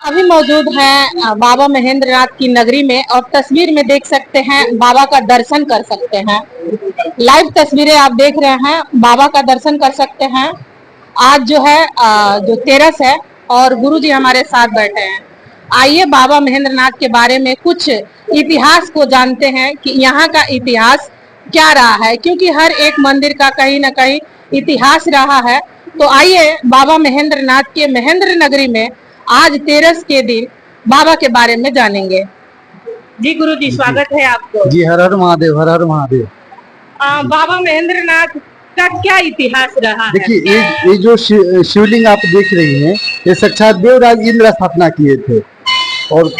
अभी मौजूद हैं बाबा महेंद्र नाथ की नगरी में और तस्वीर में देख सकते हैं बाबा का दर्शन कर सकते हैं। लाइव तस्वीरें आप देख रहे हैं, बाबा का दर्शन कर सकते हैं। आज जो है जो तेरस है और गुरुजी हमारे साथ बैठे हैं। आइए बाबा महेंद्र नाथ के बारे में कुछ इतिहास को जानते हैं कि यहाँ का इतिहास क्या रहा है, क्योंकि हर एक मंदिर का कहीं ना कहीं इतिहास रहा है। तो आइए बाबा महेंद्र नाथ के महेंद्र नगरी में आज तेरस के दिन बाबा के बारे में जानेंगे। जी गुरु जी, स्वागत है आपको। जी हर हर महादेव, हर हर महादेव। बाबा महेंद्र नाथ का क्या इतिहास रहा है? देखिए ये जो शिवलिंग आप देख रही हैं, ये साक्षात देवराज इंद्र स्थापना किए थे। और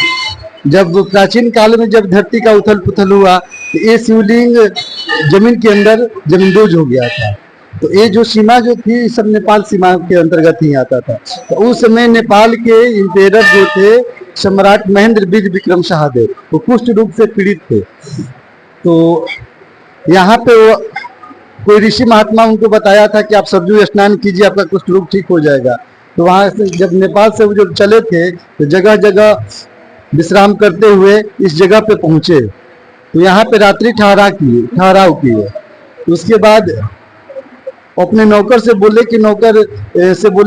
जब प्राचीन काल में जब धरती का उथल पुथल हुआ तो ये शिवलिंग जमीन के अंदर जमींदोज हो गया था। तो ये जो सीमा जो थी सब नेपाल सीमा के अंतर्गत ही आता था। तो उस समय नेपाल के इंपेरर जो थे सम्राट महेंद्र बीज विक्रम शाहदेव, वो कुष्ठ रोग से पीड़ित थे। तो यहाँ पे वो कोई ऋषि महात्मा उनको बताया था कि आप सरजू स्नान कीजिए, आपका कुष्ठ रोग ठीक हो जाएगा। तो वहाँ से जब नेपाल से वो जो चले थे तो जगह जगह विश्राम करते हुए इस जगह पे पहुंचे। तो यहाँ पे रात्रि ठहराव किए। उसके बाद अपने नौकर से बोले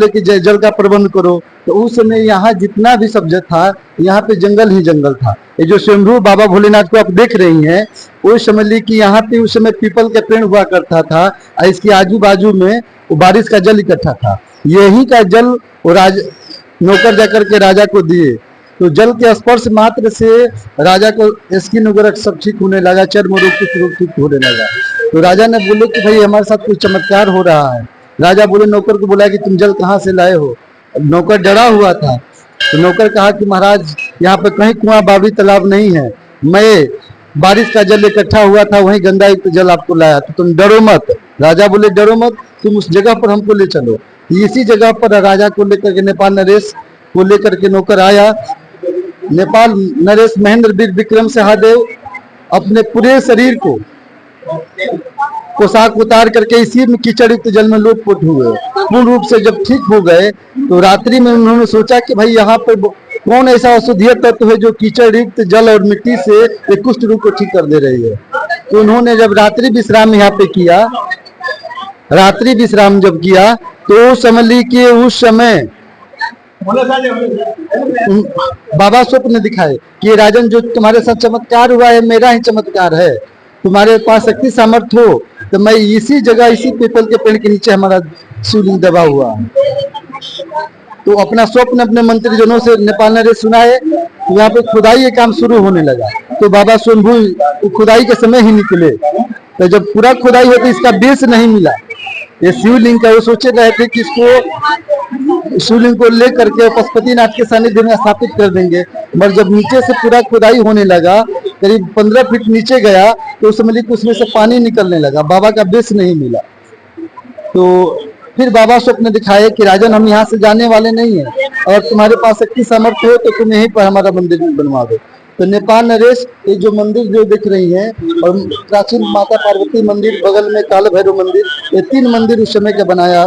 कि जल का प्रबंध करो। तो उस समय यहाँ जितना भी सब्जेक्ट था, यहाँ पे जंगल ही जंगल था। ये जो स्वयंभू बाबा भोलेनाथ को आप देख रही हैं, वो समझ ली कि यहाँ पे उस समय पीपल के पेड़ हुआ करता था और इसके आजू बाजू में वो बारिश का जल इकट्ठा था। यही का जल वो नौकर जाकर के राजा को दिए। तो जल के स्पर्श मात्र से राजा को स्किन वगैरह सब ठीक होने लगा, चर्म रोग ठीक होने लगा। तो राजा ने बोले कि भाई हमारे साथ कुछ चमत्कार हो रहा है। राजा बोले नौकर को बोला कि तुम जल कहाँ से लाए हो? नौकर डरा हुआ था। तो नौकर कहा कि महाराज यहाँ पे कहीं कुआं बावड़ी तालाब नहीं है, मैं बारिश का जल इकट्ठा हुआ था वहीं गंदा युक्त जल आपको लाया, तो तुम डरो मत। राजा बोले डरो मत, तुम उस जगह पर हमको ले चलो। इसी जगह पर राजा को लेकर के नेपाल नरेश को लेकर के नौकर आया। नेपाल नरेश महेंद्र बीज विक्रम शाहदेव अपने पूरे शरीर को पोशाक उतार करके इसी में कीचड़ युक्त जल में लोटपोट हुए। पूर्ण रूप से जब ठीक हो गए तो रात्रि में उन्होंने सोचा कि भाई यहाँ पर कौन ऐसा औषधीय तत्व है जो कीचड़ युक्त जल और मिट्टी से एक कुष्ठ रोग को ठीक कर दे रही है। तो उन्होंने जब रात्रि विश्राम यहाँ पे किया, रात्रि विश्राम जब किया तो समझ ली कि उस समय बाबा स्वप्न दिखाए कि राजन जो तुम्हारे साथ चमत्कार हुआ है मेरा ही चमत्कार है, तुम्हारे पास शक्ति सामर्थ्य हो तो मैं इसी जगह इसी पीपल के पेड़ के नीचे हमारा शिवलिंग दबा हुआ है। तो अपना स्वप्न अपने मंत्रीजनों से नेपाल नरेश सुनाए। तो यहाँ पे खुदाई का काम शुरू होने लगा। तो बाबा स्वयंभू खुदाई के समय ही निकले। तो जब पूरा खुदाई होती इसका बेस नहीं मिला, ये शिवलिंग का, वो सोचे रहे थे कि इसको शिवलिंग को लेकर के पशुपतिनाथ के सानिध्य में स्थापित कर देंगे। मगर जब नीचे से पूरा खुदाई होने लगा, करीब 15 फीट नीचे गया तो उस समय उसमें से पानी निकलने लगा, बाबा का बेस नहीं मिला। तो फिर बाबा स्वप्न दिखाए कि राजन हम यहाँ से जाने वाले नहीं हैं और तुम्हारे पास शक्ति सामर्थ्य हो तो तुम यहीं पर हमारा मंदिर बनवा दो। तो नेपाल नरेश ये जो मंदिर जो दिख रही है और प्राचीन माता पार्वती मंदिर, बगल में काल भैरव मंदिर, ये 3 मंदिर उस समय का बनाया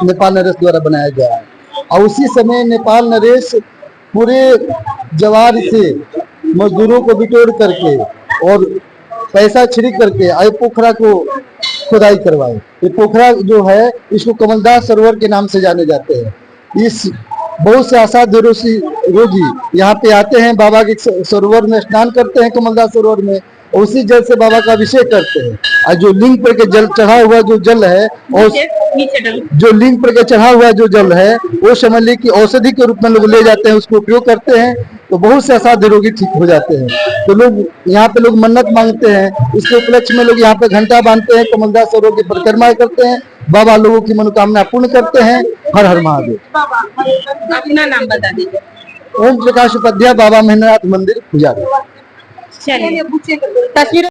नेपाल नरेश द्वारा बनाया गया है। और उसी समय नेपाल नरेश पूरे जवार से मजदूरों को बिटोर करके और पैसा छिड़क करके आई पोखरा को खुदाई करवाए। ये पोखरा जो है इसको कमलदास सरोवर के नाम से जाने जाते हैं। इस बहुत से असाध्य रोगी यहाँ पे आते हैं, बाबा के सरोवर में स्नान करते हैं, कमलदास सरोवर में, उसी जल से बाबा का अभिषेक करते हैं। और जो लिंग पर के जल चढ़ा हुआ जो जल है और जो लिंग पर के चढ़ा हुआ जो जल है वो समझ ली कि औषधि के रूप में लोग ले जाते हैं, उसको उपयोग करते हैं। तो बहुत से असाध्य रोगी ठीक हो जाते हैं। तो लोग यहाँ पे लोग मन्नत मांगते हैं, इसके उपलक्ष्य में लोग यहाँ पे घंटा बांधते हैं, कमलदास सरोवर की परिक्रमा करते हैं, बाबा लोगों की मनोकामना पूर्ण करते हैं। हर हर महादेव। अपना नाम बता दीजिए। ओम प्रकाश उपाध्याय, बाबा महेंद्र नाथ मंदिर पुजारी। चलिए तस्वीर